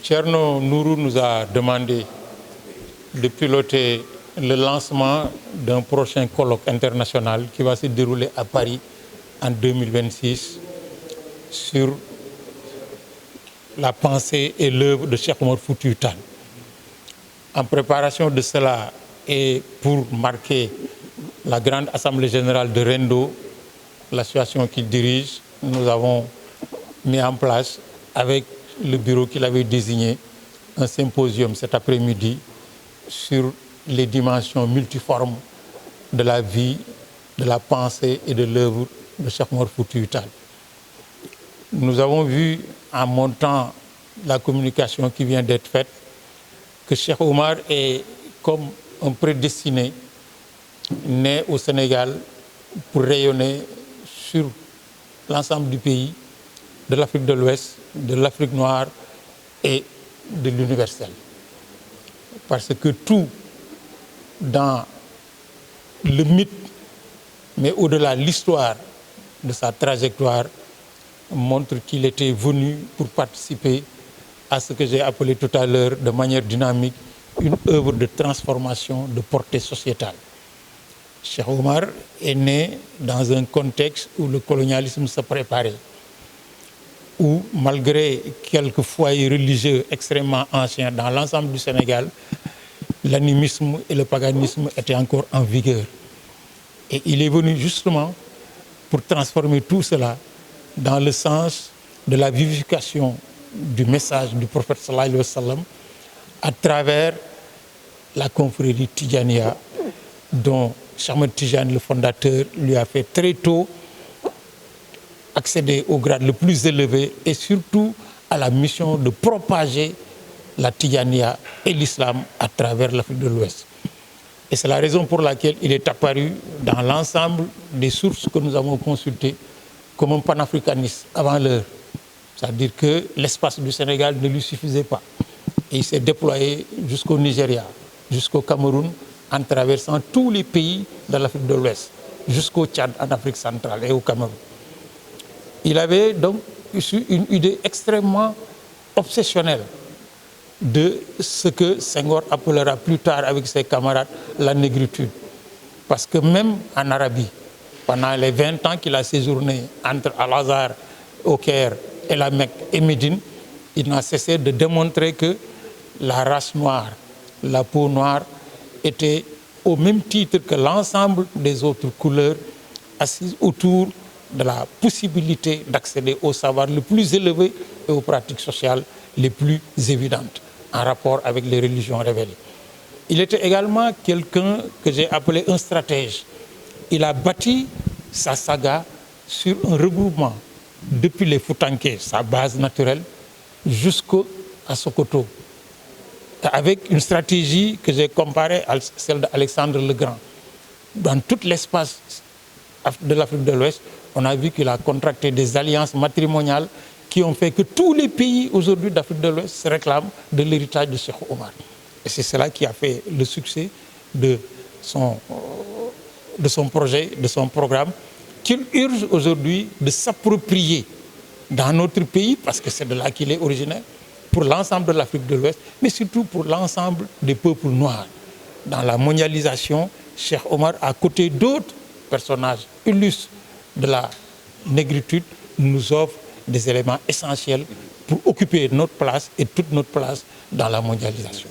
Thierno Nourou nous a demandé de piloter le lancement d'un prochain colloque international qui va se dérouler à Paris en 2026 sur la pensée et l'œuvre de Cheikh Oumar Foutiyou Tall. En préparation de cela et pour marquer la grande assemblée générale de Rendo, l'association qu'il dirige, nous avons mis en place avec le bureau qu'il avait désigné un symposium cet après-midi sur les dimensions multiformes de la vie, de la pensée et de l'œuvre de Cheikh Oumar Foutiyou Tall. Nous avons vu en montant la communication qui vient d'être faite que Cheikh Oumar est comme un prédestiné né au Sénégal pour rayonner sur l'ensemble du pays, de l'Afrique de l'Ouest, de l'Afrique noire et de l'universel. Parce que tout dans le mythe, mais au-delà l'histoire de sa trajectoire, montre qu'il était venu pour participer à ce que j'ai appelé tout à l'heure de manière dynamique une œuvre de transformation de portée sociétale. Cheikh Oumar est né dans un contexte où le colonialisme se préparait, où malgré quelques foyers religieux extrêmement anciens dans l'ensemble du Sénégal, l'animisme et le paganisme étaient encore en vigueur. Et il est venu justement pour transformer tout cela dans le sens de la vivification du message du prophète sallallahu alayhi wa sallam à travers la confrérie Tidjaniya dont Cheikh Ahmed Tidiane, le fondateur, lui a fait très tôt accéder au grade le plus élevé et surtout à la mission de propager la Tidjaniya et l'islam à travers l'Afrique de l'Ouest. Et c'est la raison pour laquelle il est apparu dans l'ensemble des sources que nous avons consultées comme un panafricaniste avant l'heure. C'est-à-dire que l'espace du Sénégal ne lui suffisait pas. Et il s'est déployé jusqu'au Nigeria, jusqu'au Cameroun, en traversant tous les pays de l'Afrique de l'Ouest, jusqu'au Tchad, en Afrique centrale et au Cameroun. Il avait donc une idée extrêmement obsessionnelle de ce que Senghor appellera plus tard avec ses camarades la négritude. Parce que même en Arabie, pendant les 20 ans qu'il a séjourné entre Al-Azhar, au Caire et la Mecque et Médine, il n'a cessé de démontrer que la race noire, la peau noire, était au même titre que l'ensemble des autres couleurs assises autour de la possibilité d'accéder au savoir le plus élevé et aux pratiques sociales les plus évidentes en rapport avec les religions révélées. Il était également quelqu'un que j'ai appelé un stratège. Il a bâti sa saga sur un regroupement depuis les Foutanké, sa base naturelle, jusqu'à Sokoto, avec une stratégie que j'ai comparée à celle d'Alexandre le Grand. Dans tout l'espace de l'Afrique de l'Ouest, on a vu qu'il a contracté des alliances matrimoniales qui ont fait que tous les pays aujourd'hui d'Afrique de l'Ouest se réclament de l'héritage de Cheikh Oumar. Et c'est cela qui a fait le succès de son projet, de son programme, qu'il urge aujourd'hui de s'approprier dans notre pays, parce que c'est de là qu'il est originaire, pour l'ensemble de l'Afrique de l'Ouest, mais surtout pour l'ensemble des peuples noirs. Dans la mondialisation, Cheikh Oumar, à côté d'autres personnages illustres de la négritude, nous offre des éléments essentiels pour occuper notre place et toute notre place dans la mondialisation.